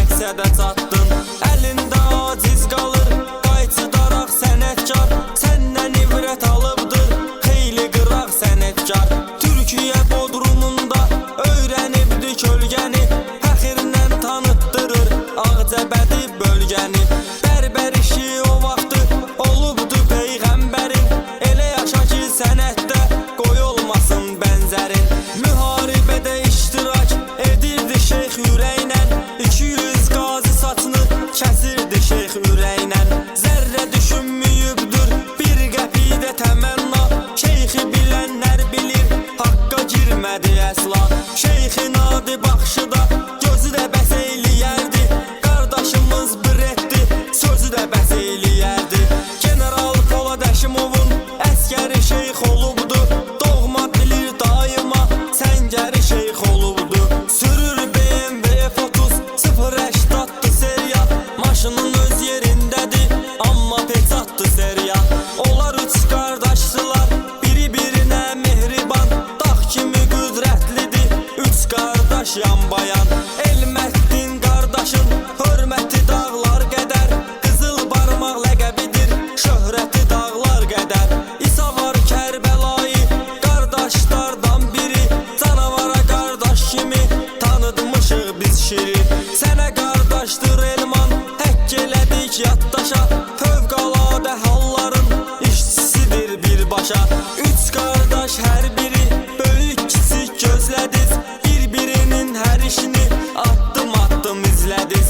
məqsədə çatdın. Əlində aciz qalır, qayçıdaraq sənətkar. Səndən ibrət alıbdır, xeyli qıraq sənətkar. Türkiyə bodrumunda öyrənibdi kölgəni, fəxirlə tanıtdırır Ağcabədi bölgəni. Bərbər işi o vaxtı olubdu peyğəmbərin, elə yaşa ki sənətdə qoy olmasın bənzərin. Müharibədə iştirak edirdi şeyx ürəklə, 200 qazi saçını kəsirdi şeyx ürəklə. Zərrə düşünməyibdir bir qəpidə təmənna, şeyxi bilənlər bilir haqqa girmədi əsla. Şeyxin adı baxışıda gözü də bəs eyləyərdi, qardaşımız Bretti sözü də bəs eyləyərdi. General Polad Həşimovun əskəri şeyx olubdu, doğma bilir daima səngəri şeyx olubdu. Sürür BMW Focus 080 seriya, maşının öz yerindədir amma peçatdı seriya. Onlar üç qardaşdılar, biri birinə mehriban, dağ kimi qüdrətlidir üç qardaş yan bayan. Elməddin qardaşın hörməti dağlar qədər, qızıl barmaq ləqəbidir şöhrəti dağlar qədər. İsa var Kərbəlayı qardaşlardan biri, canavara qardaş kimi tanıdmışıq biz şiri. Sənə qardaşdır elman, həkk elədik yaddaşa, fövqəladə halların işçisidir birbaşa. Üç qardaş hər biri böyük kiçik gözlədiz, bir-birinin hər işini addım-addım izlədiz.